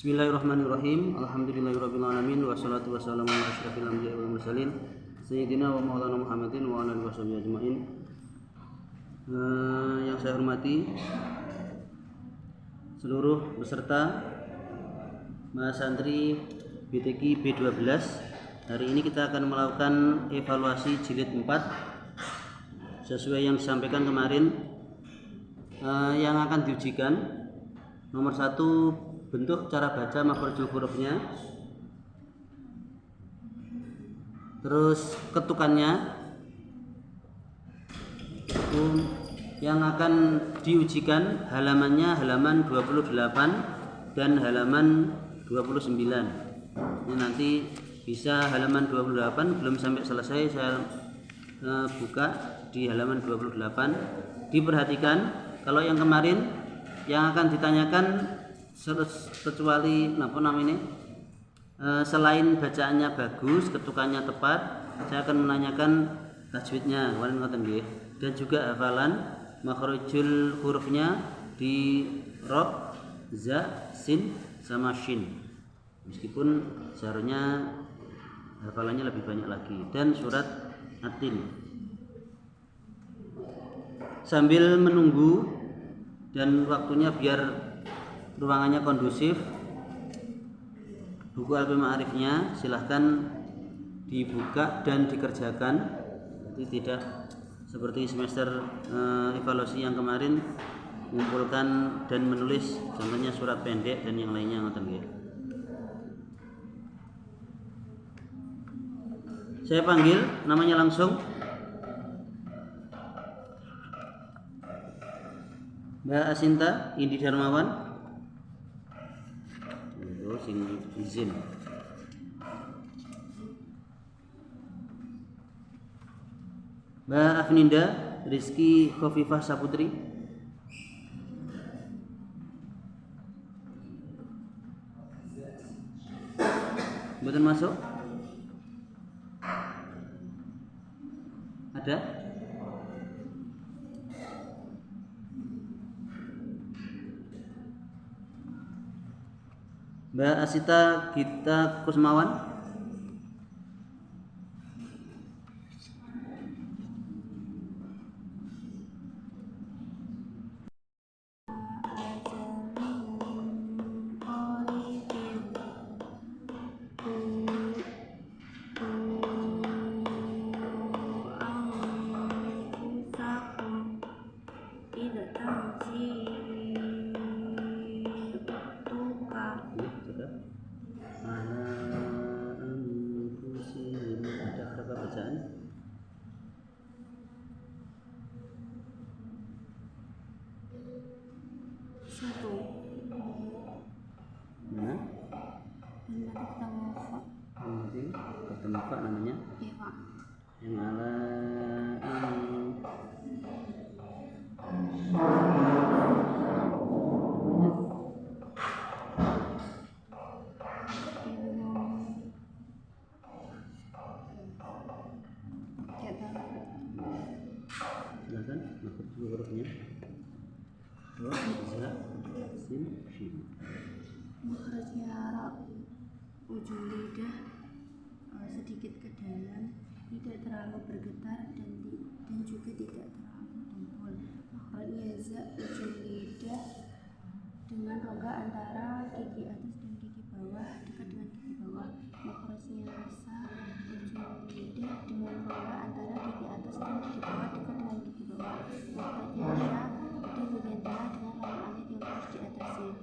Bismillahirrahmanirrahim. Alhamdulillahirabbil alamin wassalatu wassalamu ala asyrofil anbiya'i wal mursalin sayyidina wa maulana Muhammadin wa ala alihi washabihi ajmain. Yang saya hormati seluruh peserta mahasantri BTQ B12. Hari ini kita akan melakukan evaluasi jilid 4 sesuai yang disampaikan kemarin. Yang akan diujikan nomor 1, bentuk cara baca makhrajul hurufnya, terus ketukannya. Yang akan diujikan halamannya halaman 28 dan halaman 29. Ini nanti bisa halaman 28 belum sampai selesai, saya buka di halaman 28. Diperhatikan, kalau yang kemarin yang akan ditanyakan kecuali selain bacaannya bagus, ketukannya tepat, saya akan menanyakan tajwidnya kemarin ngoten nggih, dan juga hafalan makhrajul hurufnya di rob, za, sin sama shin. Meskipun seharusnya hafalannya lebih banyak lagi, dan surat At-Tin. Sambil menunggu dan waktunya biar ruangannya kondusif, buku Alfi Ma'arifnya silahkan dibuka dan dikerjakan. Jadi tidak seperti semester evaluasi yang kemarin mengumpulkan dan menulis contohnya surat pendek dan yang lainnya ngoten nggih. Saya panggil namanya langsung. Mbak Asinta Indi Darmawan. Sing izin. Mbak Afninda Rizky Khofifah Saputri. Mboten masuk? Ada? Mbak Asita Gita Kusmawan. Ketemu Pak namanya? Iya Pak. Yang ala silakan masuk dulu hurufnya. Za, sin, shin. Makhrajnya ra, ujung lidah sedikit ke dalam, tidak terlalu bergetar dan juga tidak terlalu tumpul. Makhrajnya za, ujung lidah dengan rongga antara gigi atas dan gigi bawah dekat dengan gigi bawah. Makhrajnya sa, ujung lidah dengan rongga antara gigi atas dan gigi bawah dekat dengan gigi bawah. Makhrajnya sya di bagian tengah dengan lam alif yang terus di atasnya.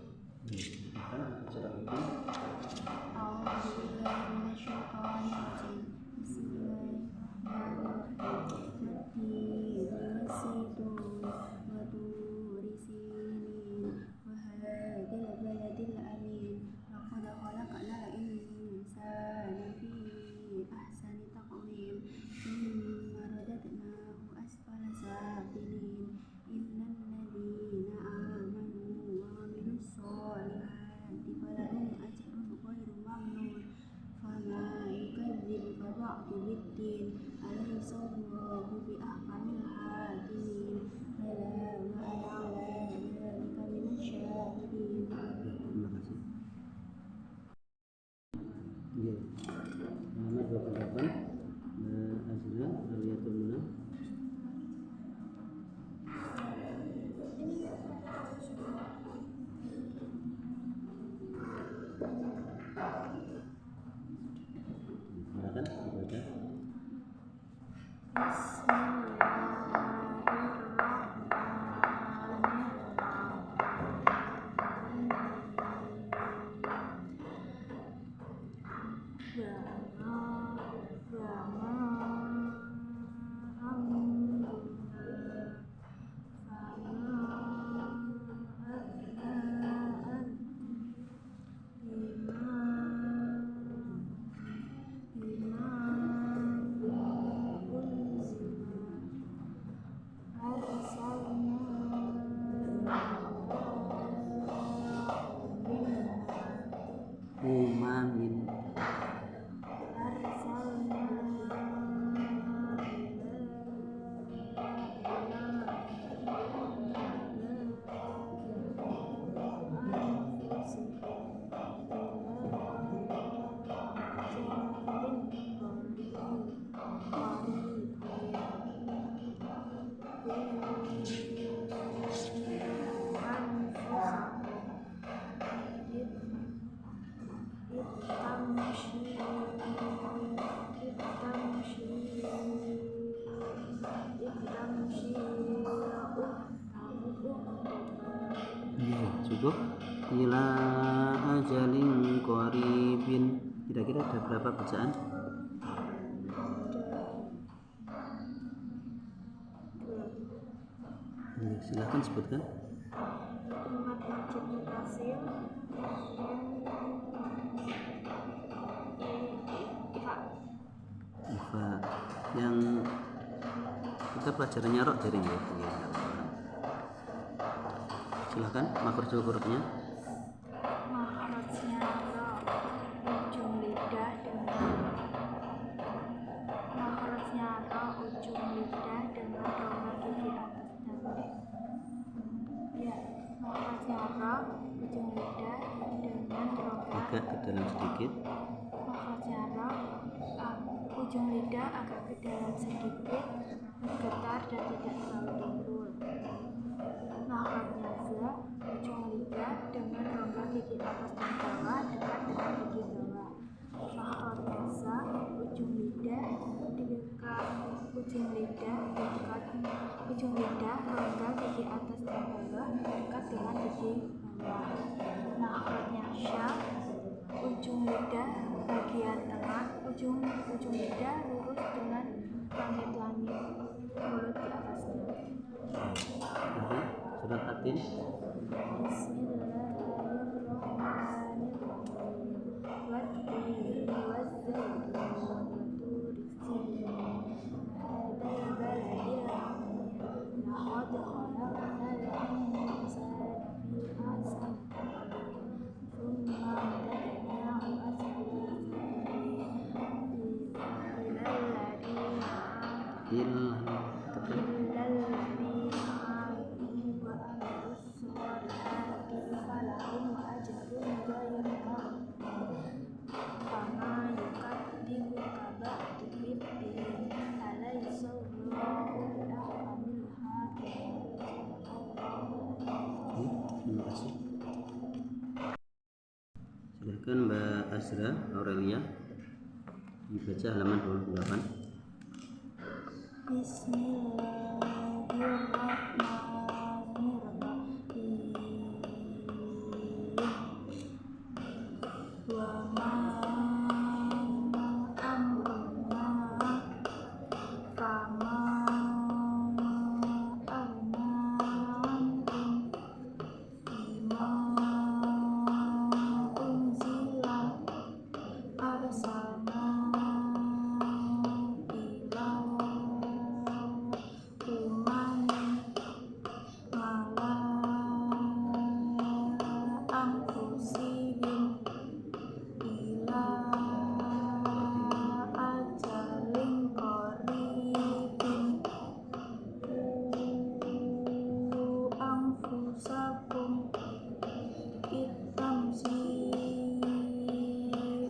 cukup. Ila ajalin qaribin. Kira-kira ada berapa bacaan? Silahkan sebutkan. Kalimat wajib mutasil Ifa yang kita pelajarannya roh dari ya. Silahkan makhrajul hurufnya. makhrajnya ro ujung lidah dengan makhrajnya ro ujung lidah dengan rongga gigi atas dan ya makhrajnya ro ujung lidah dengan rongga Agak ke dalam sedikit. makhrajnya ro ujung lidah agak ke dalam sedikit bergetar dan tidak terlalu timbul. Makhrajnya za ujung lidah dengan rongga gigi atas dan bawah dekat dengan gigi bawah. Makhrajnya za ujung lidah dekat ujung lidah dekat ujung lidah rongga gigi atas dan bawah dekat dengan gigi bawah. Makhrajnya sya ujung lidah bagian tengah ujung lidah lurus dengan langit-langit mulut di atasnya. Surat Atin. Bismillahirrahmanirrahim. Wat-tini waz-zaitun wa-turi sinin hadzal baladil amir. Laqad khalaqnal insana fi ahsani taqwim. Tsumma radadnahu asfala safilin. Illal ladzina amanu wa amilus solihati falahum ajrun ghairu mamnun. Fama yukadzibuka ba'du biddin. Alaysa Allahu biahkamil hakimin. Terima kasih. Silakan Mbak Azra Aurelia dibaca halaman 28. Bismillahirrahmanirrahim. Wa ma amruna fama arna ankum bima unzila arsalna ila umamin ala anfusihim ila ajalin qaribin anfusakum itamsi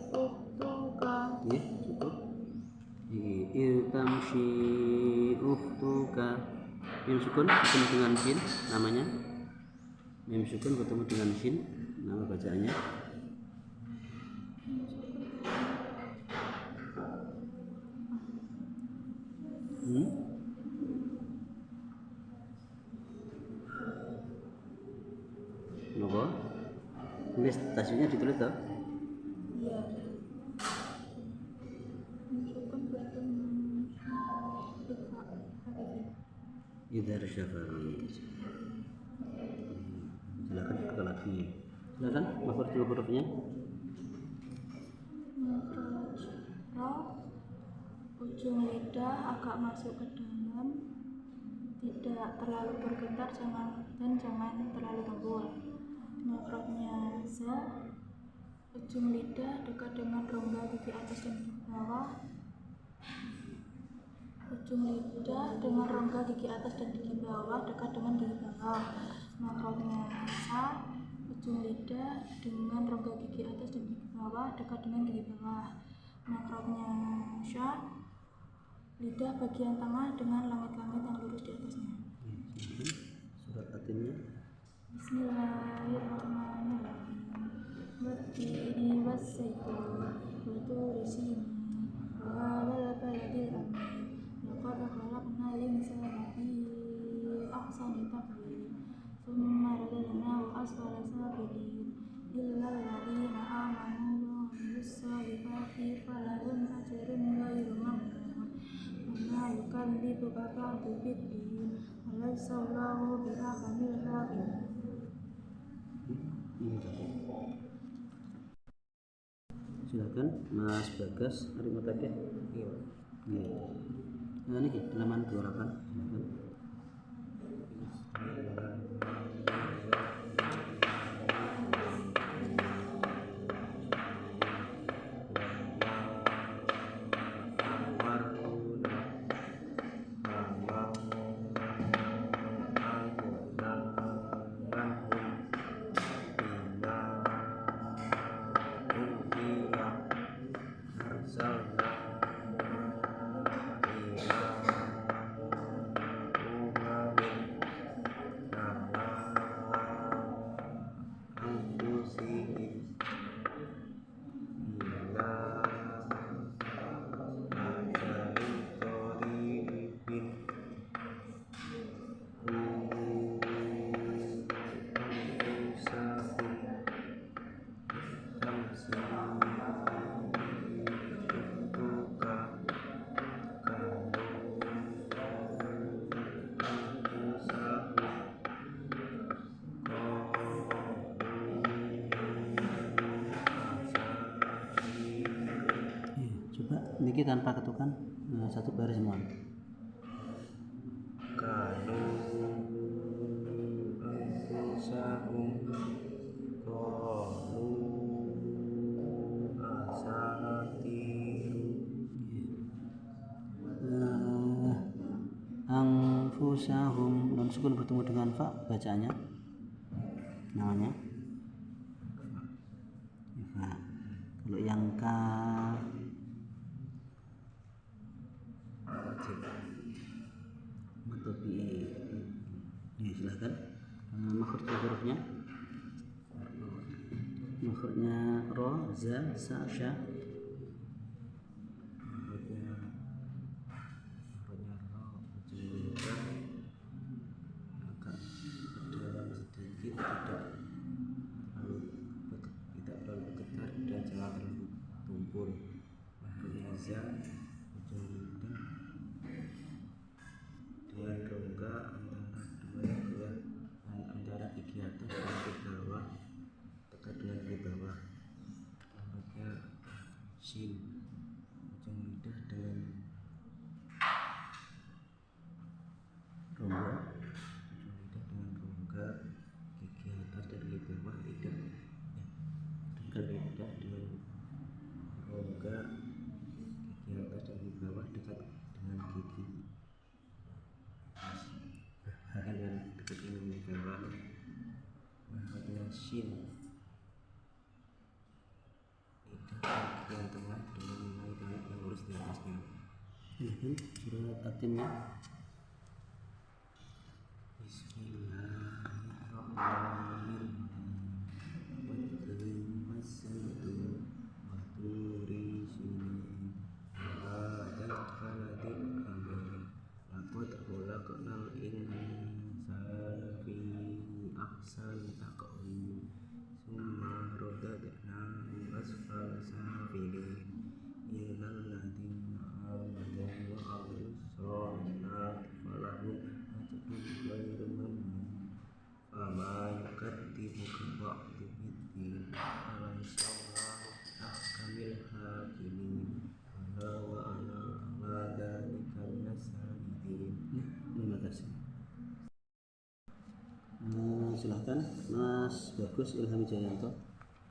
uktuka Ya, cukup. Iltamshi ukhtuka. Mim sukun ketemu dengan shin namanya. Mim sukun ketemu dengan shin nama bacaannya. Kenapa? Tulis tasnya ditulis toh? ya masukkan bertemu ikfa hakiki. Idhar syafari. Silakan kita lagi. Silakan makhrajul hurufnya. Makhraj ro ujung lidah agak masuk ke dalam, tidak terlalu bergetar dan jangan terlalu tebal. Makhrajnya za ujung lidah dekat dengan rongga gigi atas dan gigi bawah. Ujung lidah dengan rongga gigi atas dan gigi bawah dekat dengan gigi bawah. Makhrajnya sa ujung lidah dengan rongga gigi atas dan gigi bawah dekat dengan gigi bawah. Makhrajnya sya lidah bagian tengah dengan langit-langit yang lurus di atasnya. Surat Atinnya. Bismillahirrahmanirrahim. Wat-tini waz-zaitun wa-turi sinin hadzal baladil amir. Laqad khalaqnal insana fi ahsani taqwim. Tsumma radadnahu asfala في الدين أليس الله بأحكم الحاكمين. Silakan Mas Bagas hari tadi. Iya. Nah ini halaman 28. Coba niki tanpa ketukan satu baris mohon. Kanu anfusahum qalu asatiru Anfusahum non sukun bertemu dengan fa bacanya namanya fa. Kalau yang ka silahkan makhraj hurufnya ro za sa sha tidak terlalu bergetar dan jangan terlalu tumpul. Makhrajnya za ujung lidah dengan rongga antara gigi atas dan gigi bawah tekan dengan gigi bawah. Makhrajnya shin ujung lidah dengan rongga gigi atas dan gigi bawah lidah lidah dengan rongga gigi atas dan gigi bawah dekat dengan gigi akan dengan dekat dengan gigi bawah. Makhrajnya shin lidah bagian tengah dengan mulai dengan yang lurus di atasnya. Surat At-Tin ya. Terima kasih. Silahkan Mas Bagus Ilham Jayanto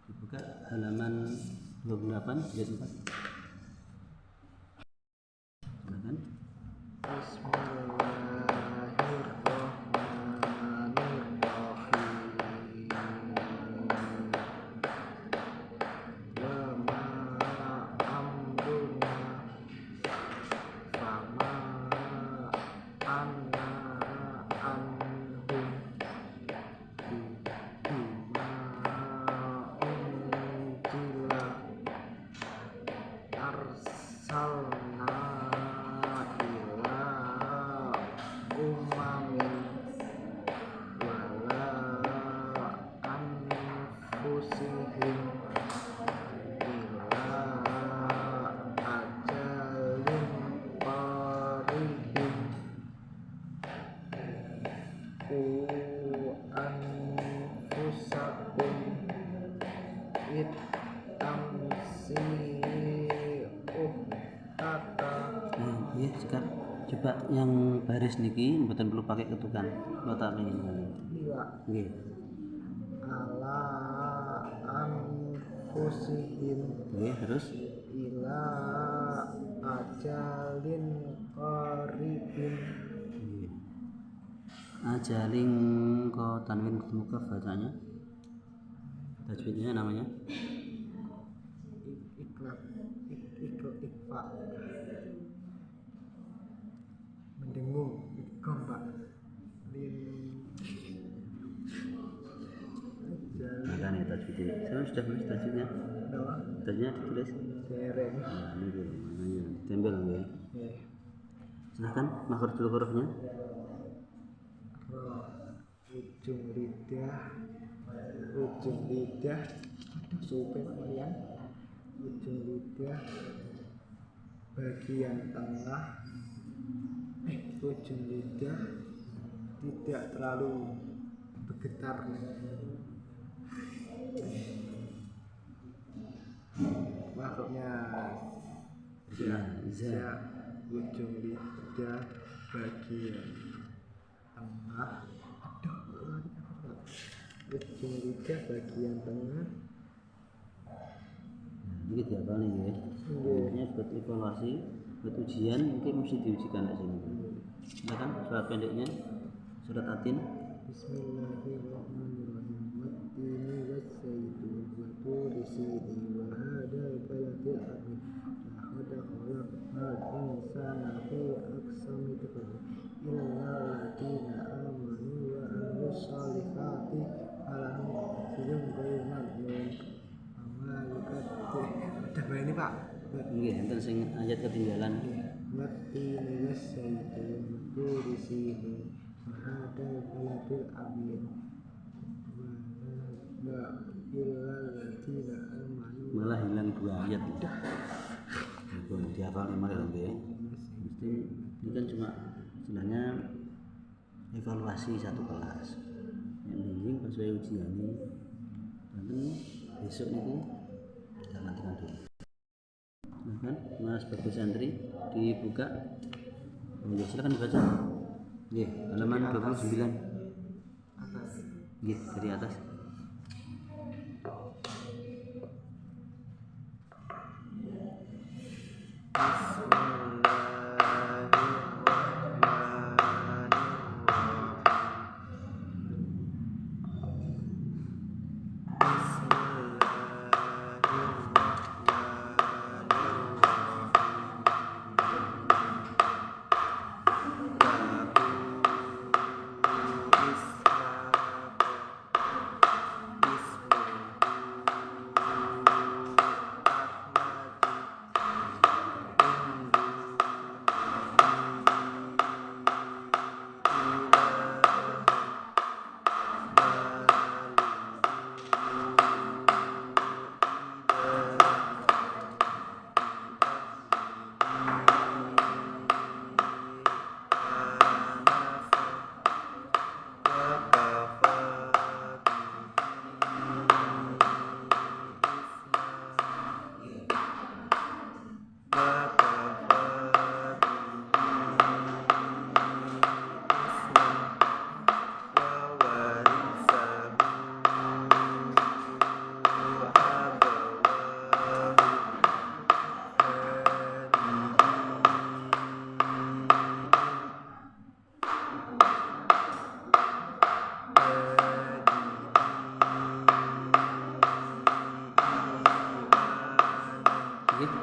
dibuka halaman 28 jilid 4. Silahkan. it tamsi kata Iya sekarang coba yang baris niki mboten perlu pakai ketukan lo tak pengen ila nggih ala anfusihim nggih terus ila ajalin qaribin nggih ajaling ko tanwin mukaf bacanya tajwidnya namanya ikhlaq ikfa mendengung ikam pak lin ada nih tajwidnya saya sudah menulis tajwidnya doang tajwidnya ditulis dereng nah ini namanya tempel ya ya silahkan makhrajul hurufnya ro ujung lidah supaya kalian ujung lidah bagian tengah ujung lidah tidak terlalu bergetar makhluknya za ujung lidah bagian tengah ujung lidah bagian tengah ini apa nih ya ini buat evaluasi buat ujian mungkin mesti diujikan di sini silakan surat pendeknya surat atin Bismillahirrahmanirrahim wattini wassaitun wa turi sini wa hadal baladil amin laqad khalaqnal insana fi aqsami taqdir illa alladziina aamanu wa amilus shalihati falahum bainal mu'min udah ini pak nggih enten sing ayat ketinggalan wattini wassaitun wa turi sini wa hadal baladil amin wa illa alladziina aamanu malah hilang 2 ayat itu dihafal memang ya mesti ini kan cuma istilahnya evaluasi satu kelas yang penting pas saya ujian ini nanti besok itu jangan tinggal dulu silahkan mas bagus santri dibuka silakan dibaca halaman 29 atas dari atas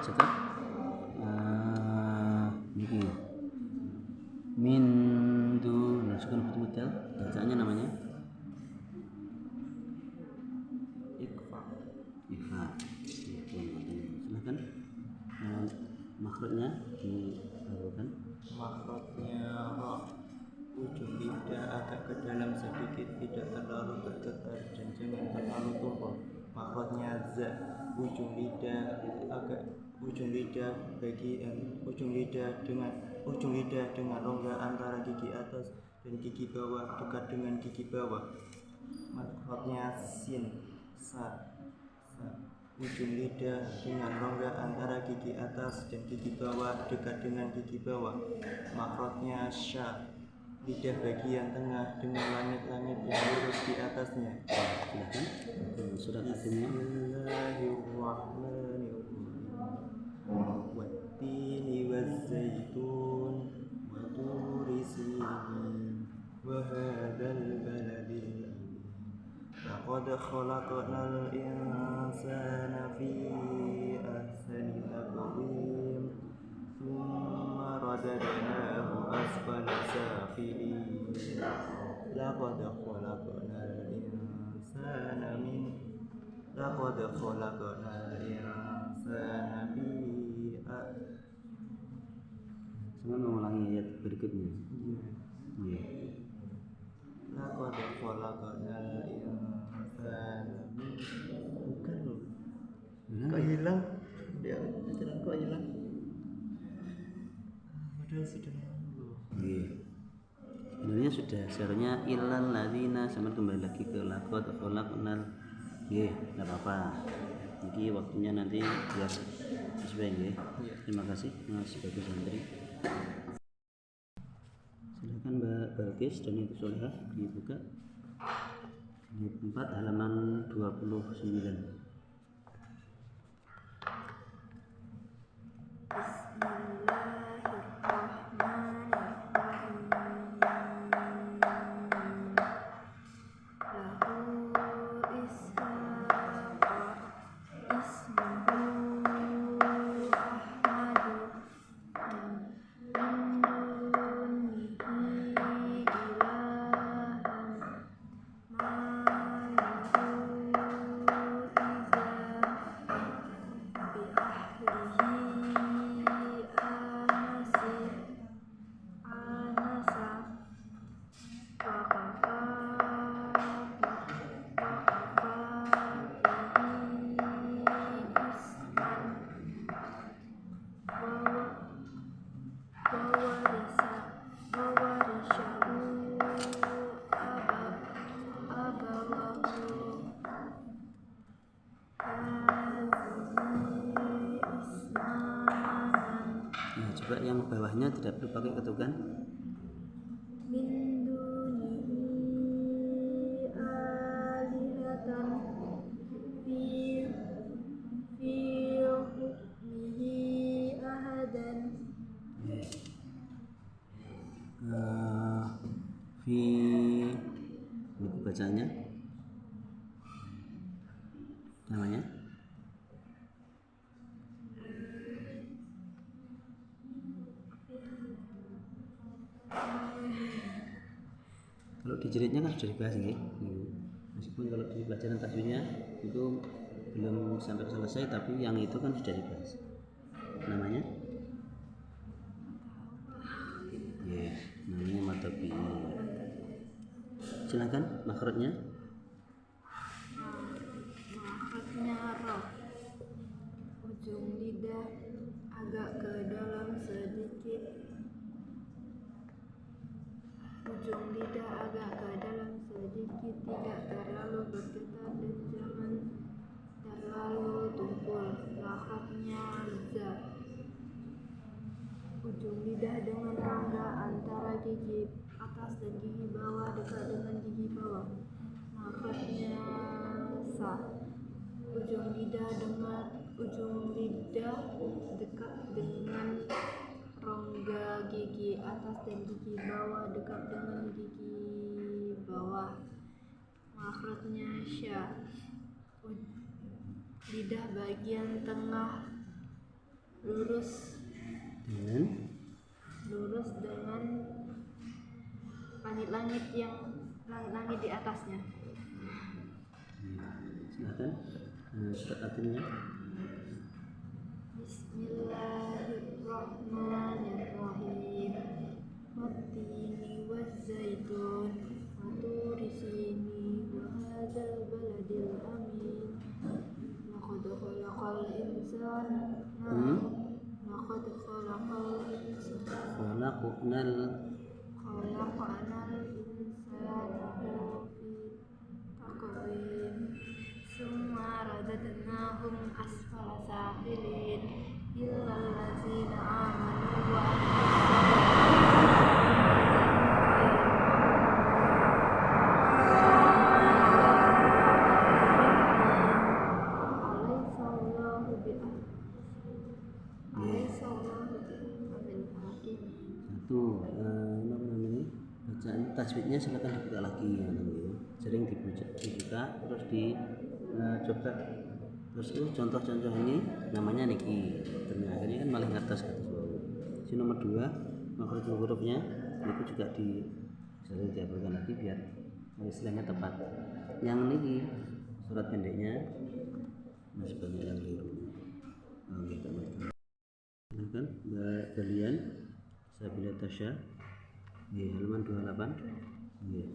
cakap ini mindu masukkan betul-betul bacaannya namanya ikfa silahkan makhrajnya dilakukan makhrajnya ro ujung lidah agak ke dalam sedikit tidak terlalu bergetar dan jangan terlalu tumpul makhrajnya za ujung lidah bagian ujung lidah dengan rongga antara gigi atas dan gigi bawah dekat dengan gigi bawah makhrajnya sin sa ujung lidah dengan rongga antara gigi atas dan gigi bawah dekat dengan gigi bawah. Makhrajnya sya, lidah bagian tengah dengan langit-langit yang lurus di atasnya. Silakan. Surat atimnya. Bismillahirrahmanirrahim. Wattini wazzaitun wa turi sinin wa hadzal baladil amin. Laqad khalaqnal insana fi ahsani taqwim thumma radadnahu asfala safilin. Laqad khalaqnal insana fi Semua mengulangi ayat berikutnya. Iya. Laqad khalaqnal insana bukan loh. Kok hilang? Ya, ajaran kok hilang? Padahal sudah lalu. Iya. Sebenarnya sudah, seharusnya illal ladzina, sama kembali lagi ke laqad khalaqnal. Iya, enggak apa-apa. Jadi waktunya nanti biar sesuai nggih. Terima kasih Mas Bagus Santri. Silakan Mbak Balkis dan Ibu Solehah dibuka di 4 halaman 29. Coba yang bawahnya tidak perlu pakai ketukan. Min dunihi alihatan fi hukmihi ahadan. Fi buku bacanya namanya kalau dijeritnya kan sudah dibahas ya. Meskipun kalau di pelajaran tajwidnya itu belum sampai selesai, tapi yang itu kan sudah dibahas. Namanya namanya matobi. Silakan makhrajnya. Makhrajnya ra, ujung lidah agak ke dalam sedikit. Ujung lidah agak ke dalam sedikit, tidak terlalu bergetar dan jangan terlalu tumpul. Makhrajnya za, ujung lidah dengan rongga antara gigi atas dan gigi bawah dekat dengan gigi bawah. Makhrajnya sa, ujung lidah dekat dengan rongga gigi atas dan gigi bawah dekat dengan gigi bawah. Makhrajnya sya, lidah bagian tengah lurus dengan langit-langit di atasnya. Silakan surat atimnya. Bismillahirrahmanirrahim. Wattini wazzaitun wa turi sinin wa hadzal baladil amin. Laqad khalaqnal insana fi taqwim summa radadnahu hum asfala safilin illal ladzina amanu wa Satu, apa namanya, bacaan tajwidnya silakan dibuka lagi ya, sering dibuka terus dicoba terus contoh-contoh ini namanya niki, dan akhirnya kan malah ngertos kata bawah. Si nomor 2 makhraj hurufnya itu juga sering dihafalkan lagi biar istilahnya tepat. Yang niki surat pendeknya masih banyak yang keliru. Kita silakan Mbak Dalian Sabila Tasya di halaman 28. Iya.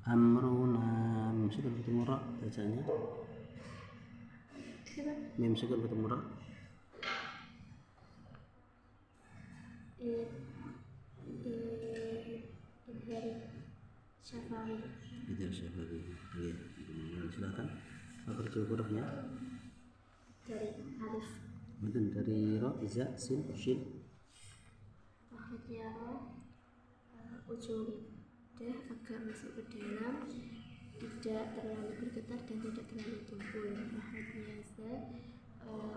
Amruna mim sukun ketemu ra bacanya. Mim sukun ketemu ra. Idhar Syafawi. Iya, silakan. Makhraj hurufnya dari alif mungkin dari ra, za, sin, shin. makhrajnya ro, ujung lidah agak masuk ke dalam, tidak terlalu bergetar dan tidak terlalu tumpul. Makhrajnya za,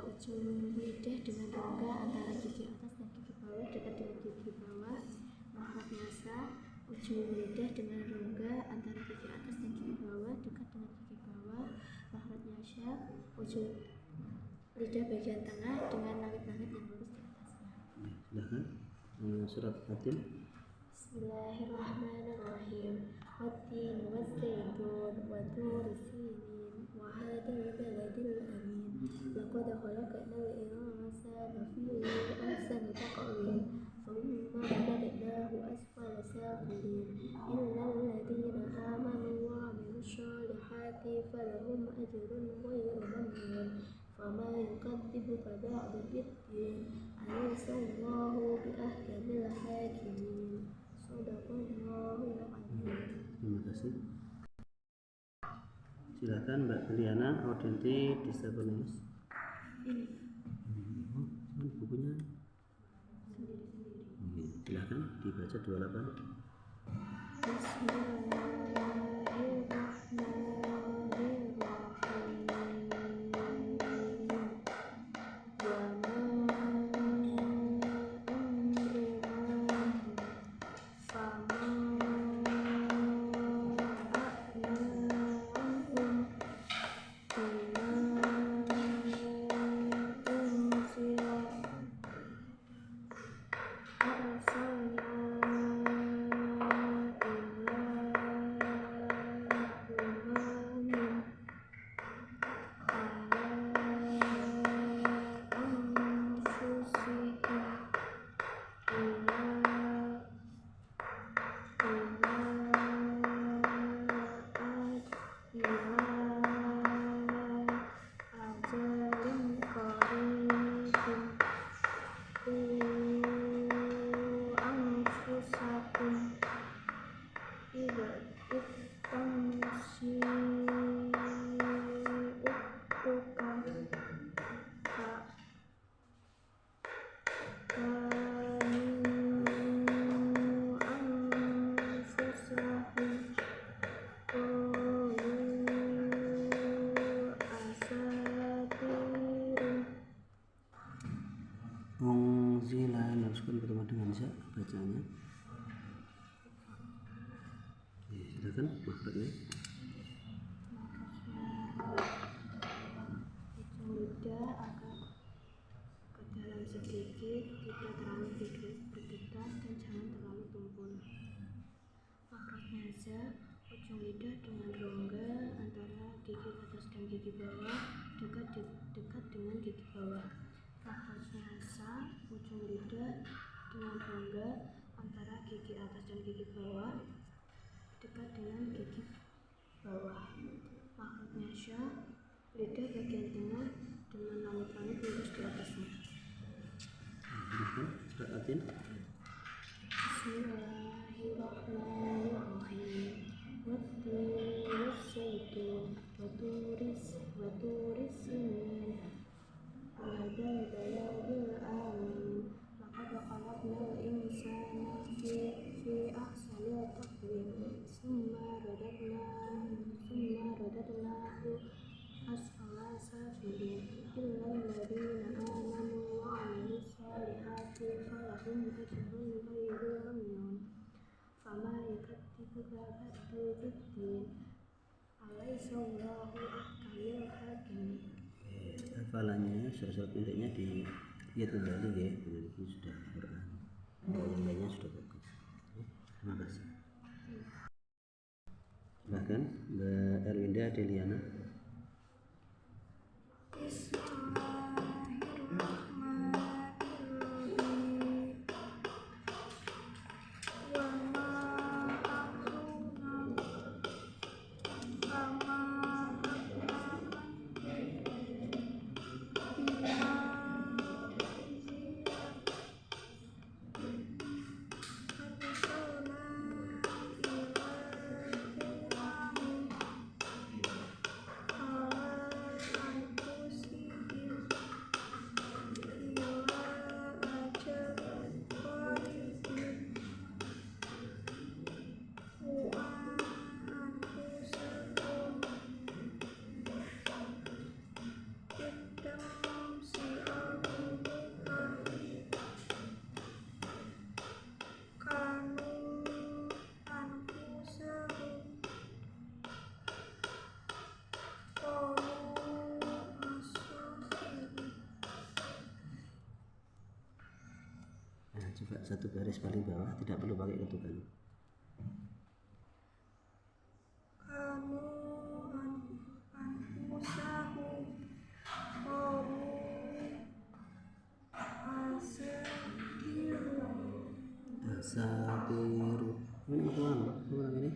ujung lidah dengan rongga antara gigi atas dan gigi bawah dekat dengan gigi bawah. Makhrajnya sa, ujung lidah dengan rongga antara gigi atas dan gigi bawah dekat dengan gigi bawah. Makhrajnya sya, ujung lidah bagian tengah dengan langit-langit yang lurus di atasnya. Silakan. Surat Fatir. Bismillahirrahmanirrahim. Wat-tin waz-zaitun wa turi sinin wa hadzal baladil amin. Laqad khalaqnal insana fi ahsani taqwim. Thumma radadnahu asfala safilin. Illal ladzina amanu wa 'amilus sholihati falahum ajrun ghairu mamnun. Fama yukadzibuka ba'du biddin. Alaysallahu biahkamil hakimin. Shadaqallahul azim. Terima kasih. Silakan Mbak Deliana Audenti Disabonis. Bukunya. Silakan dibaca 28. dengan za bacanya. Silakan makhrajnya. Ujung lidah agak ke dalam sedikit, tidak terlalu bergetar dan jangan terlalu tumpul. Makhrajnya za, ujung lidah dengan rongga antara gigi atas dan gigi bawah dekat dengan gigi bawah. Makhrajnya sa, ujung lidah dengan rongga antara gigi atas dan gigi bawah dekat dengan gigi bawah. Makhrajnya sya, lidah bagian tengah dengan langit-langit lurus di atasnya. Surat Atin. Bismillahirrahmanirrahim. Wattini wassaitun waturis sinin wahadal baladil amin. Laqad khalaqnal insana fi ahsani taqwim summa radadnahu asfala safilin illal ladzina amanu wa 'amilus solihati falahum ajrun ghairu mamnun. Fama yukadzibuka ba'du biddin alaihissallahu ahkamul hakimin. Hafalannya surat-surat pendeknya lihat kembali ya, ini sudah Quran. Yang lainnya sudah bagus. Terima kasih. Bahkan Mbak Erwinda Deliana. Coba satu garis paling bawah, tidak perlu pakai ketukan. Asatiru. Ini ini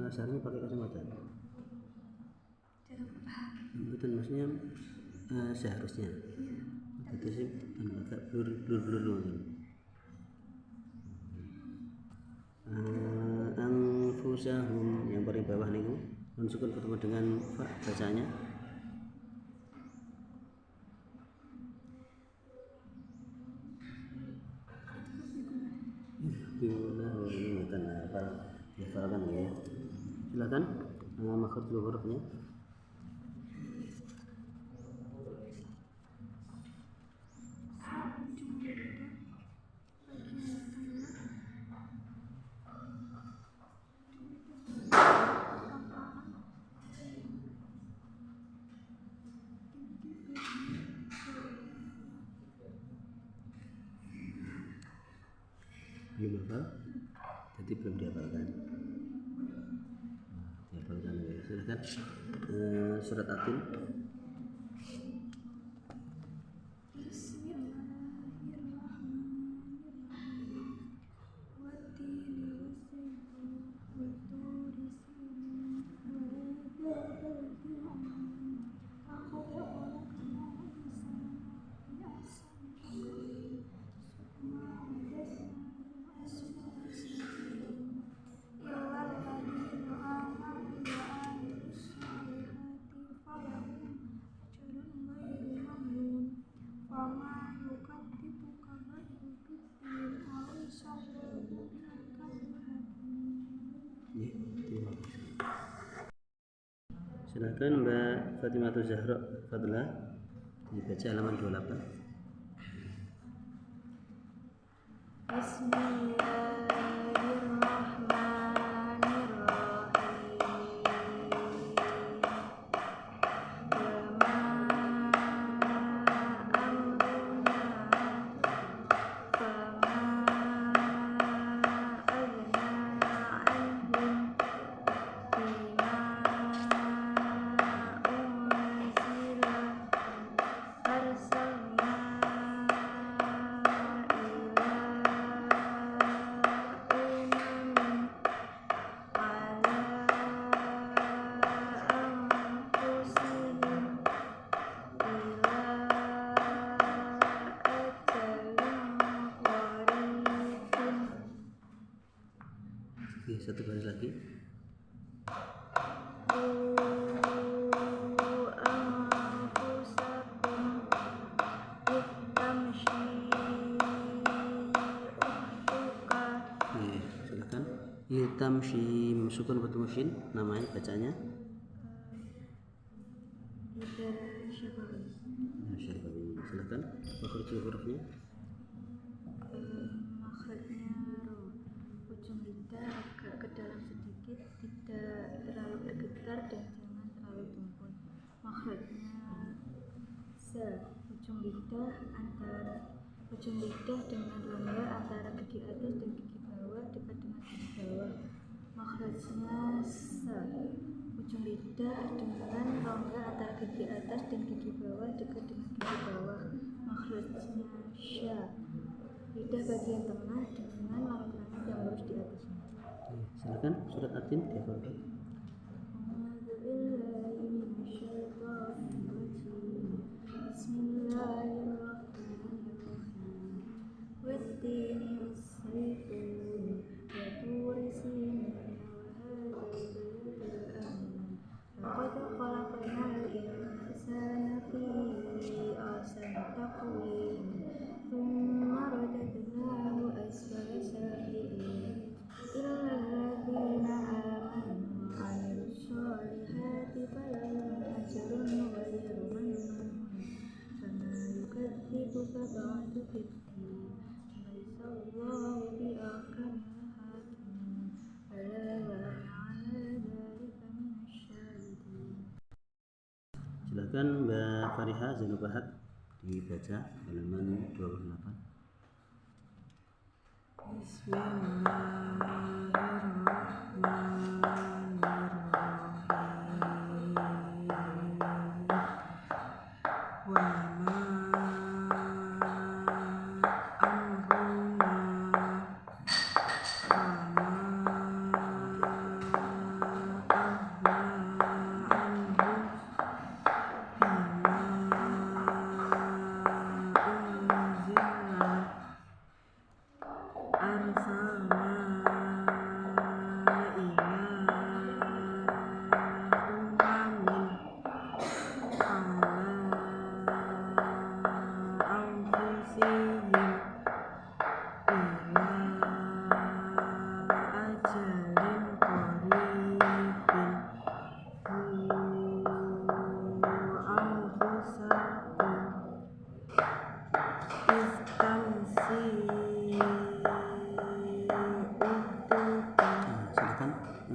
asalnya pakai kacamata. Betul, maksudnya seharusnya. Itu sih agak blur. Anfusahum yang paling bawah nih, nun sukun ketemu dengan fa bacanya. Ini bukan apa dihafalkan ya. Silakan makhraj hurufnya. Belum hafal, jadi belum dihafalkan. Dihafalkan ya. Silakan surat Atin. Silakan Mbak Fatimah Zahra Fadlah dibaca halaman 28. Oke, satu baris lagi. Silakan. Tamshi sukun betul musyin, namanya bacanya. Silakan. Makhrajul hurufnya. Makhrajnya ro, ujung lidah agak ke dalam sedikit, tidak terlalu bergetar dan jangan terlalu tumpul. Makhrajnya sa, ujung lidah dengan rongga antara gigi atas dan gigi bawah dekat dengan gigi bawah. Makhrajnya sa, ujung lidah dengan rongga antara gigi atas dan gigi bawah dekat dengan gigi bawah. Makhrajnya sya, lidah bagian tengah dengan langit-langit yang lurus di atasnya. Silakan surat At-Tin dihafalkan. والتين والزيتون وطور سينين وهذا البلد الأمين لقد خلقنا الإنسان في أحسن تقويم ثم رددناه أسفل سافلين إلا الذين آمنوا وعملوا الصالحات فلهم أجر غير ممنون فما يكذبك بعد بالدين أليس الله بأحكم الحاكمين ألا وأنا على ذلك من الشاهدين. Silakan Mbak Fariha Zainul dibaca halaman 28.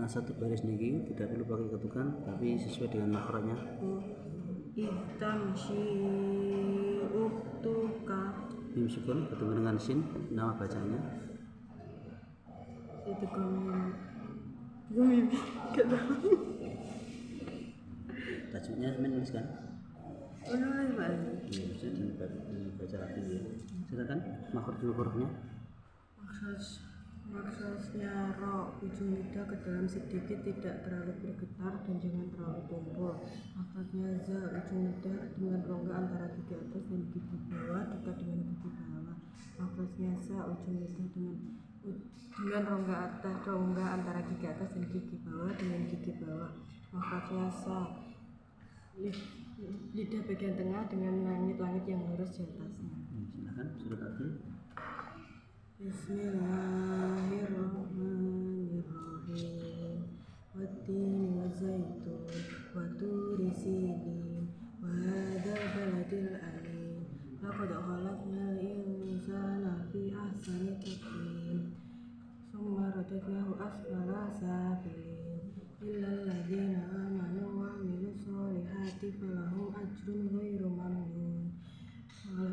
Satu baris niki tidak perlu pakai ketukan tapi sesuai dengan makhrajnya. Tamshi uktuka, Mim sukun bertemu dengan sin, nama bacanya. itu gue Tajwidnya menuliskan. nulis banget. Bisa dibaca lagi ya. Silakan makhrajul hurufnya. Maksudnya ro, ujung lidah ke dalam sedikit, tidak terlalu bergetar dan jangan terlalu tumpul. Maksudnya za, ujung lidah dengan rongga antara gigi atas dan gigi bawah dekat dengan gigi bawah. Maksudnya sa, ujung lidah dengan rongga antara gigi atas dan gigi bawah dengan gigi bawah. Maksudnya sa, lidah bagian tengah dengan langit-langit yang lurus di atasnya. Silakan surat At-Tin. Bismillahirrahmanirrahim. Wattini wazaitun waturi sinin wa hadzal baladil amin. Laqad khalaqnal insana fi ahsani taqwim asfala safilin illal ladzina amanu wa amilus solihati falahum ajrun ghairu mamnun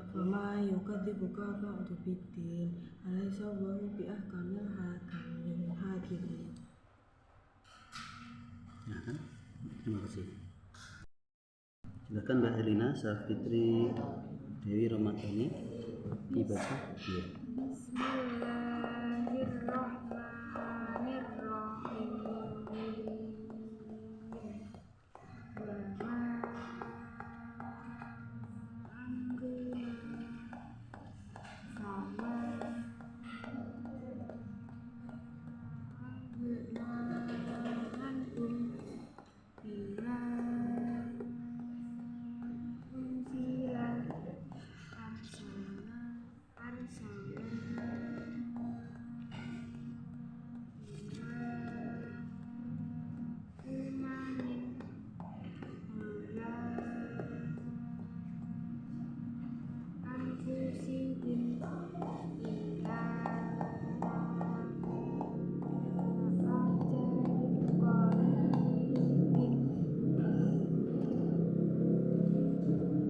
fama yukadzibuka ba'du biddin alaysa Allahu bi ahkamil hakimin. Ya kan? Terima kasih. Silakan Mbak Elina Safitri Dewi Ramadhani dibaca. Ya.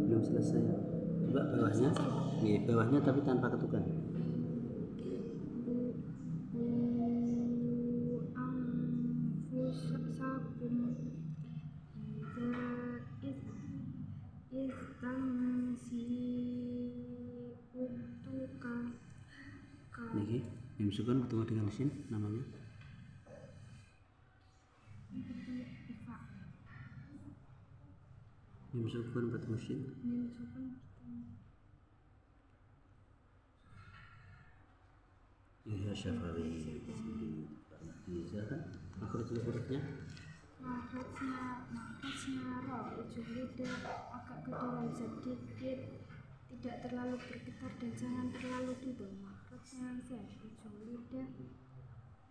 Belum selesai. Coba bawahnya. Iya, bawahnya tapi tanpa ketukan. Niki, mim sukun bertemu dengan sin namanya. Mim sukun bertemu sin. Ya Syafawi. Silakan. Makhrajul hurufnya. Makhrajnya ro, ujung lidah agak ke dalam sedikit, tidak terlalu bergetar dan jangan terlalu tebal. Makhrajnya z,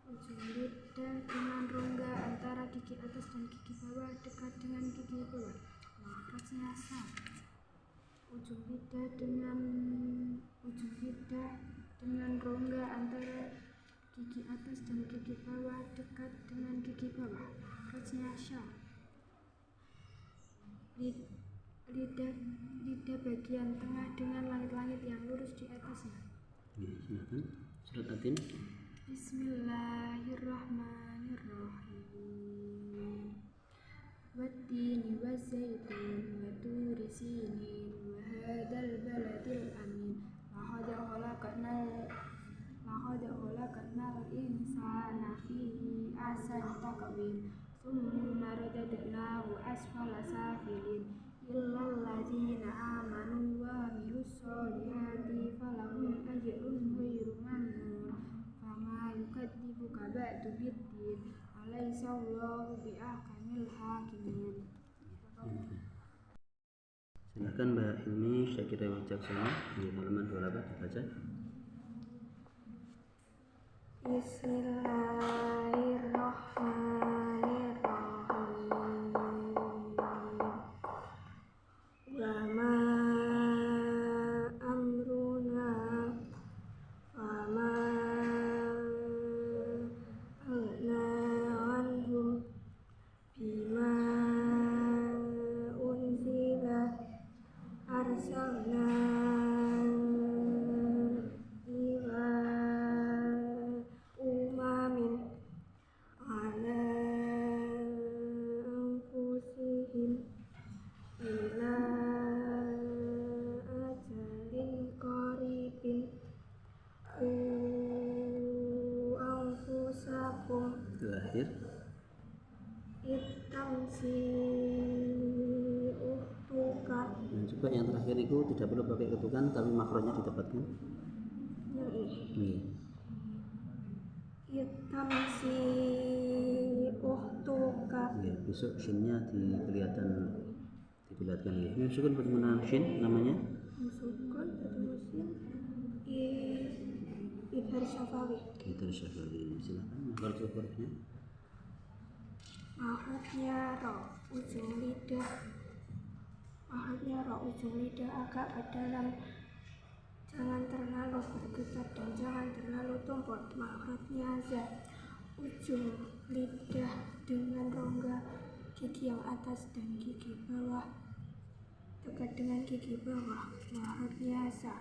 ujung lidah dengan rongga antara gigi atas dan gigi bawah dekat dengan gigi bawah. Makhrajnya sa, ujung lidah dengan rongga antara gigi atas dan gigi bawah dekat dengan gigi bawah. Makhrajnya sya, lidah bagian tengah dengan langit-langit yang lurus di atasnya. Silakan. Surat Atin. Bismillahirrahmanirrahim. Wattini wazzaitun wa turi sinin wa hadzal baladil amin. Laqad khalaqnal insana fi ahsani taqwim. Tsumma radadnahu asfala safilin illal ladzina amanu wa amilus solihati falahum ajrun ghairu mamnun fama yukadzibuka ba'du biddin alaysa Allahu bi ahkamil hakimin. Silakan Mbak Ilmi Syakira Wijaksana di halaman 28 dibaca. Terakhir. Dan juga yang terakhir itu tidak perlu pakai ketukan tapi makronya ditempatkan. Itamsi uhtuka. Ya, besok sinnya diperlihatkan ya. Ini sukun bertemu sin namanya. Sukun bertemu sin. Idhar Syafawi. Silakan. Makhraj hurufnya. Makhrajnya ro, ujung lidah agak ke dalam, jangan terlalu bergetar dan jangan terlalu tumpul. Makhrajnya za, ujung lidah dengan rongga gigi yang atas dan gigi bawah dekat dengan gigi bawah. Mahrotnya sa.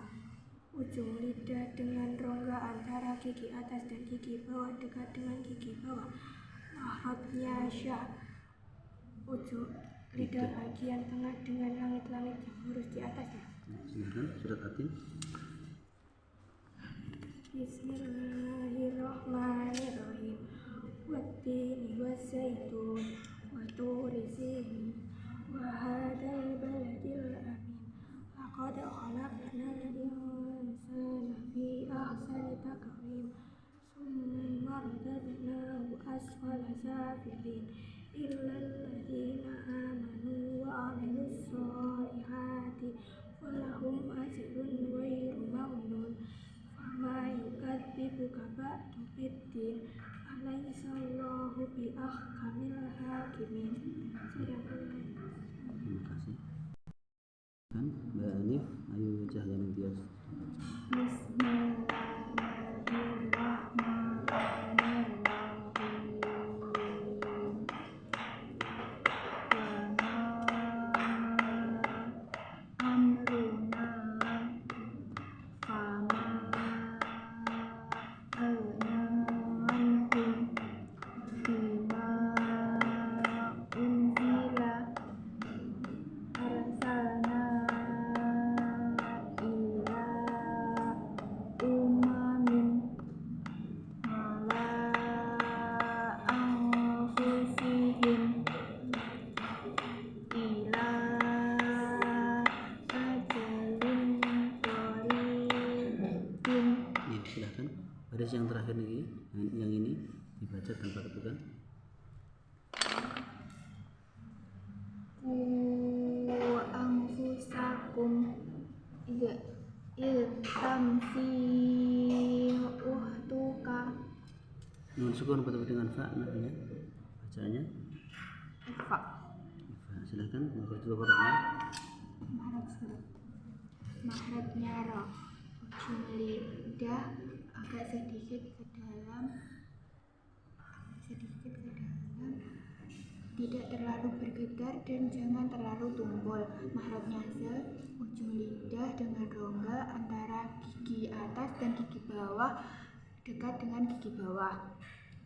Ujung lidah dengan rongga antara gigi atas dan gigi bawah dekat dengan gigi bawah. Mahrotnya sya. Ujung lidah bagian tengah dengan langit-langit yang lurus di atasnya. Silakan surat Atin. Bismillahirrahmanirrahim. Wattini waszaitun wa turi sinin wa hadzal baladil amin. Laqad khalaqnal insana fi ahsani taqwim. Summa radadnahu asfala safilin. Illal ladzina amanu wa 'amilus solihati falahum ajrun ghairu mamnun. Fama yukadzibuka ba'du biddin. Alaihissallahu bi ahkamil hakimin. Terima kasih. Kan Mbak Alif, ayo Cahaya Ningtyas. Silahkan baris yang terakhir ini, yang ini dibaca tanpa ketukan. Ku anfusakum tamsi uhtuka. Nun sukun bertemu dengan fa, nah ya bacanya. Ifa. Silahkan makhrajul hurufnya. Mahrajnya ra. Ujung lidah agak sedikit ke dalam, tidak terlalu bergetar dan jangan terlalu tumpul. Mahrajnya za. Ujung lidah dengan rongga antara gigi atas dan gigi bawah dekat dengan gigi bawah.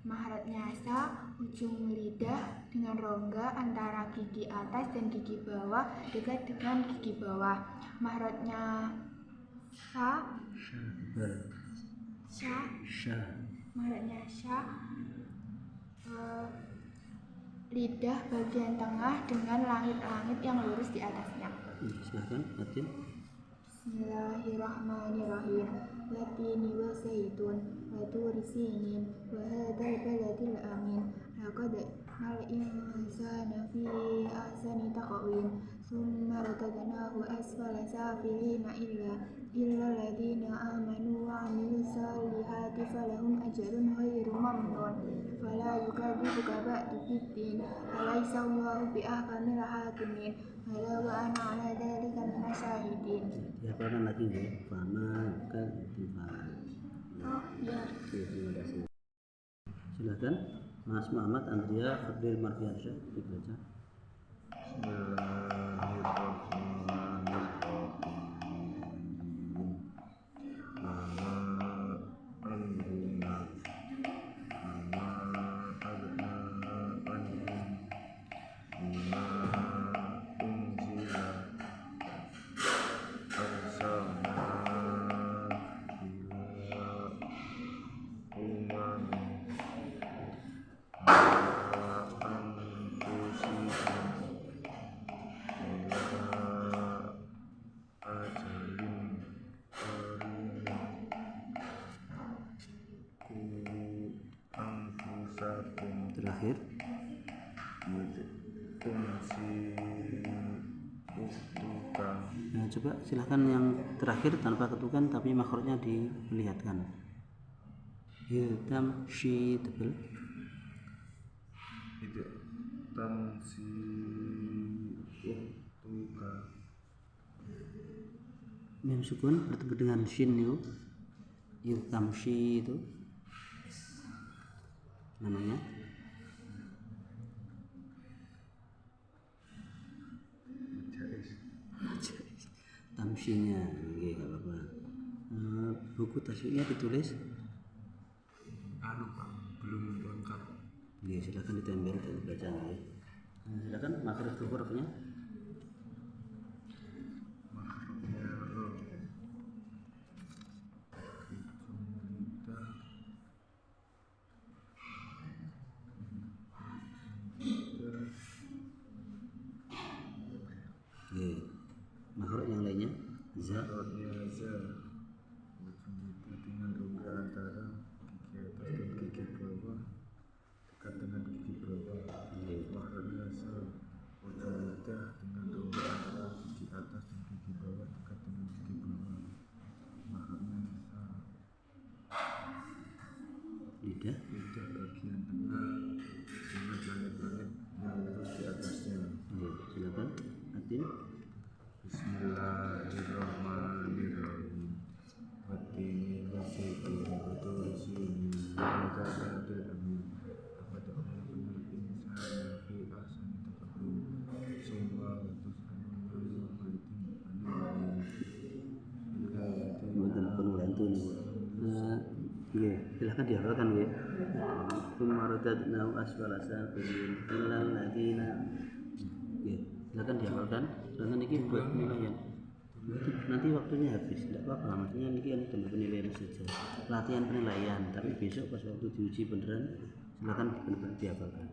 Mahrajnya sa. Ujung lidah dengan rongga antara gigi atas dan gigi bawah dekat dengan gigi bawah. Mahrajnya sa. Sya. Mahrajnya sya. Lidah bagian tengah dengan langit-langit yang lurus di atasnya. Silahkan Atin. Bismillahirrahmanirrahim. Wattini waszaitun wa turi sinin wa hadzal baladil amin. Laqad khalaqnal insana fi ahsani taqwim. Summa radadnahu asfala safilin illal ladzina amanu wa 'amilus solihati falahum ajrun ghairu mamnun. Fala yukadzibuka ba'du biddin. Alaihissallahu bi ahkamil hakimin. Walau ana 'ala dzalika minasyahidin. Dihafalkan lagi ya. Fama kan tifa. Oh ya. Terima kasih. Silahkan Mas Muhammad Andrea Fadil Marfiansyah dibaca. Terakhir nah, coba silahkan yang terakhir tanpa ketukan tapi makhrajnya diperlihatkan. Hitam shi tebel. Tamsi uhtuka. Mim sukun bertemu dengan shin itu. Hitam shi itu. namanya? Tamsyinya, oke, nggak apa-apa. Buku tasbihnya ditulis? Pak, belum lengkap. Ya, silakan ditempel dan dibaca ya. Silakan makhraj hurufnya. Makhrajnya ro. Oke. Makhraj yang lainnya? Za. Makhrajnya za. Ujung lidah dengan rongga antara gigi atas dan gigi bawah dekat dengan gigi bawah. Makhrajnya sa. Ujung lidah dengan rongga antara gigi atas dan gigi bawah dekat dengan gigi bawah. Makhrajnya sa. Lidah. Lidah bagian tengah dengan langit-langit yang lurus di atasnya. Oke, silakan. Atin. Bismillahirrahmanirrahim. Wattini wazaitun waturi sinin wa dzakal amin. Laqad khalaqnal insana fi ahsani taqwim. Summa tus'aluna yawma idin 'anil na'im. Mboten pun bantu niku. Nggih, silakan dihafalkan nggih. Kumaradadna asfala safilin illal ladina. Nggih, silakan dihafalkan. Silakan iki buat penilaian. Nanti waktunya habis, tidak apa-apa. Maksudnya ini kan cuma penilaian saja, latihan penilaian. Tapi besok pas waktu diuji beneran, silakan benar-benar dihafalkan.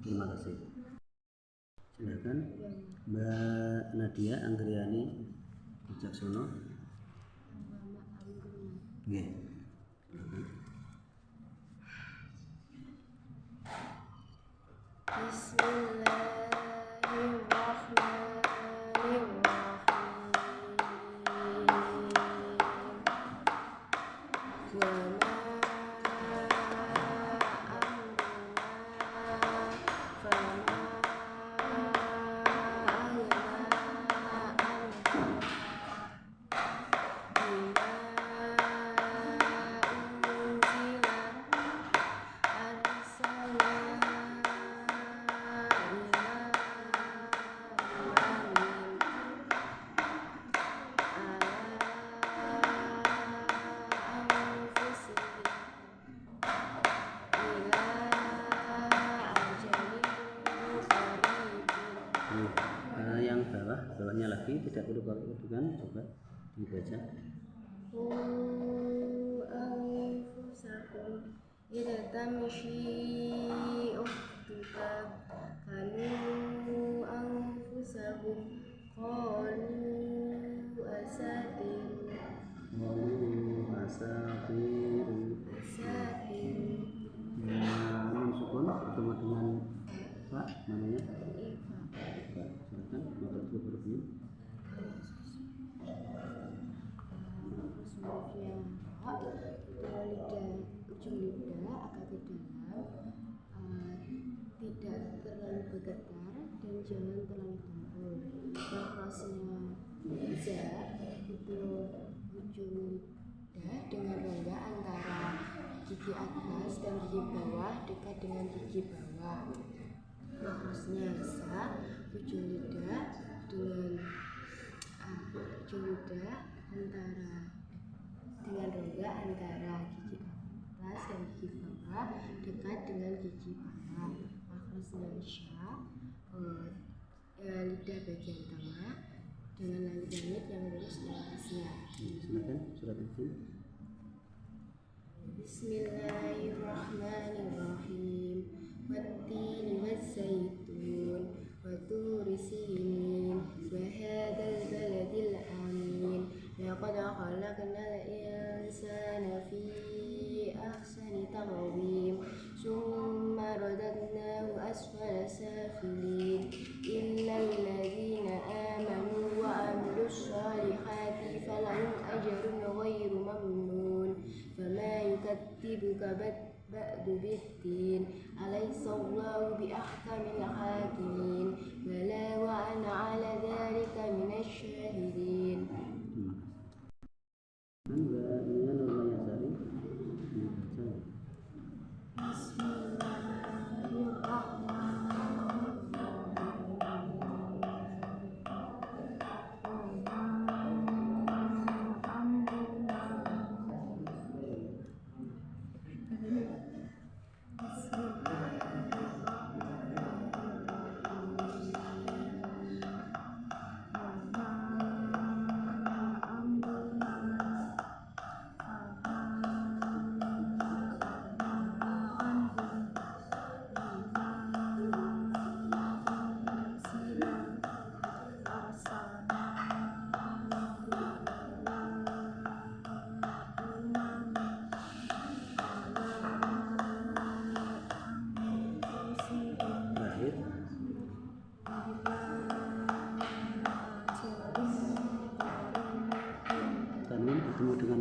Terima kasih. Silakan Mbak Nadia Anggriani Wicaksono. Nggih. Yang bawahnya lagi tidak perlu pakai kedudukan, coba dibaca. Anfusakum idza tamshi ukhtuka kanu anfusahum qalu asatir Nun sukun bertemu dengan Pak namanya Pak. Silakan makhraj hurufnya. Ujung lidah agak ke dalam, tidak terlalu bergetar dan jangan terlalu tumpul. Makhrajnya za itu ujung lidah dengan rongga antara gigi atas dan gigi bawah dekat dengan gigi bawah. Makhrajnya sa ujung lidah dengan ujung lidah dengan rongga antara gigi atas dan gigi bawah dekat dengan gigi bawah. Makhrajnya sya lidah bagian tengah dengan langit-langit yang lurus di atasnya. Silakan surat itu. Bismillahirrahmanirrahim. Wattini wazzaitun waturi sinin wa hadzal baladil amin. Laqad khalaqnal insana fi ahsani taqwim. Summa radadnahu asfala safilin illal ladzina amanu wa amilus solihati falahum ajrun ghairu mamnun. Fama yukadzibuka ba'du biddin alaysallahu biahkamil hakimin bala wa ana ala dzalika minasy syahidin. Mbak Nia Nurmayasari. Bismillah.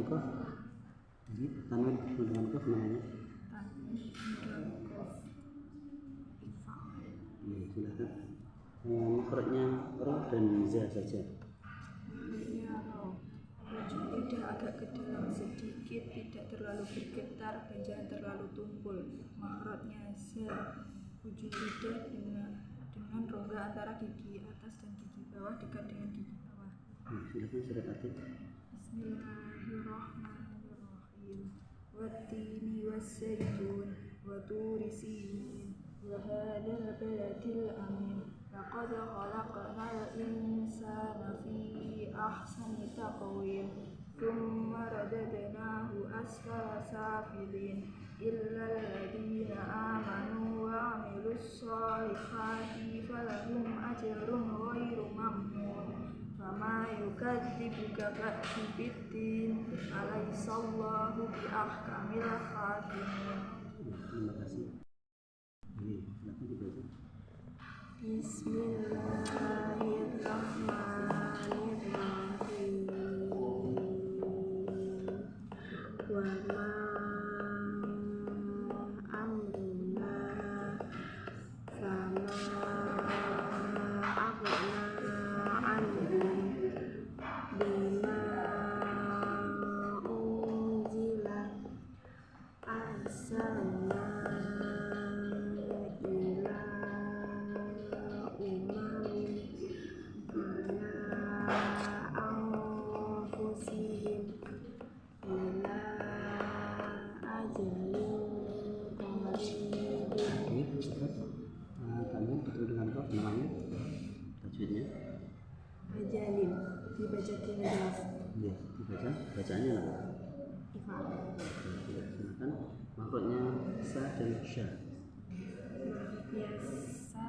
kof. Ini tanwin dengan kof namanya. Ya, silakan. Makhrajnya roh dan za saja. Ya, roh. Ujung lidah agak ke dalam sedikit, tidak terlalu bergetar dan jangan terlalu tumpul. Makhrajnya za. Ujung lidah dengan rongga antara gigi atas dan gigi bawah dekat dengan gigi bawah. Silakan surat Atin. Bismillahirrahmanirrahim. Wattini waszaitun wa turi sinin wa hadzal baladil amin. Laqad khalaqnal insana fi ahsani taqwim. Tsumma radadnahu asfala safilin illal ladzina amanu wa 'amilus sholihati falahum ajrun ghairu mamnun. Fama yukadzibuka ba'du biddin alaihissallahu biahkamil hakimin. Terima kasih. Ini silakan dibaca. Bismillahirrahmanirrahim. Wa ma amruna fama aghna anhum bima unzila arsalna ila umamin ala anfusihim ila ajalin qaribin. Ini Ustaz. Tanwin ketemu dengan kof namanya. Tajwidnya. Ajalin dibaca dengan jelas. Ya, dibaca. Bacaannya apa? Ifa. Silakan. Makhrajnya sa dan sya. Biasa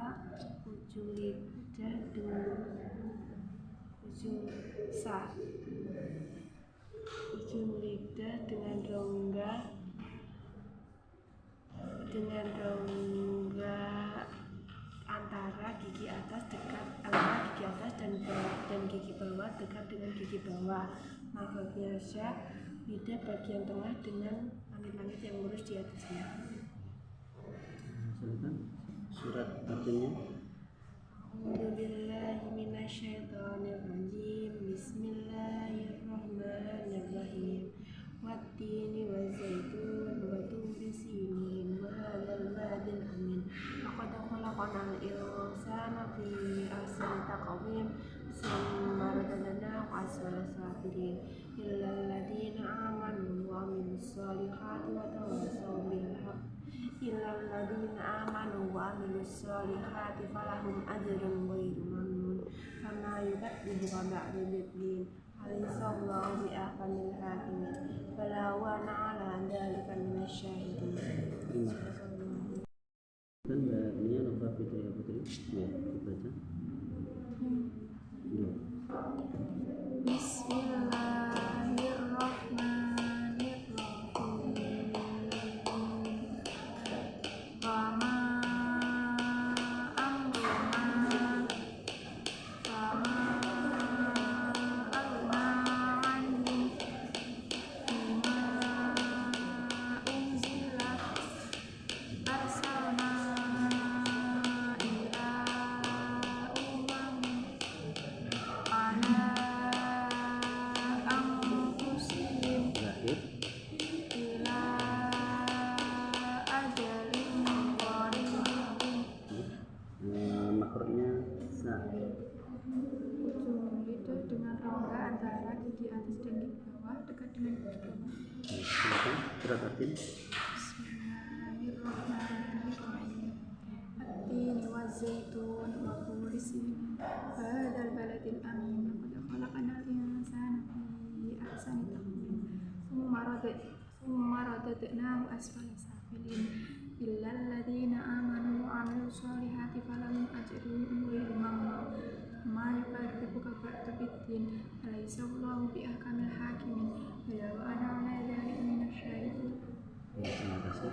ujung lidah dengan ujung sa. Ujung lidah dengan rongga antara gigi atas dan gigi bawah dekat dengan gigi bawah. Maka biasa lidah bagian tengah dengan langit-langit yang lurus di atasnya. Silakan. Surat Atinnya. A'udzubillahi minasyaitonirrajim. Bismillahirrahmanirrahim. Wattini wazzaitun wa turi sinin wa hadzal baladil amin. Laqad khalaqnal insana fi ahsani taqwim. Tsumma radadnahu asfala safilin illal ladzina amanu wa 'amilus sholihati wa tawassaw bil haqqi falahum ajrun ghairu mamnun. Fama yukadzibuka ba'du biddin alaihissallahu biahkamil hakimin. Fala wa na'ala dzalika minasyahidin. Terima kasih. Dan Mbak Nia Nova Fitria Putri. Ya, dibaca. Ya. Bismillahirrahmanirrahim. Wa ma amruna fama aghna anhum bima unzila arsalna ila umamin ala anfusihim Terakhir. ila ajalin qaribin. Makhrajnya sa. Ujung lidah dengan rongga antara gigi atas dan gigi bawah dekat dengan gigi bawah. Silakan. Surat Atin. Bismillahirrahmanirrahim. Wattini wazzaitun wa turi sinin wa hadzal baladil amin. Laqad khalaqnal insana fi ahsani taqwim. Tsumma radadnahu asfala safilin illal ladzina amanu wa 'amilus sholihati falahum ajrun ghairu mamnun. Ma yukadzibuka ba'du biddin alaihissallahu biahkamil hakimin. Wa ana 'ala dzalika minasyahidin. Terima kasih.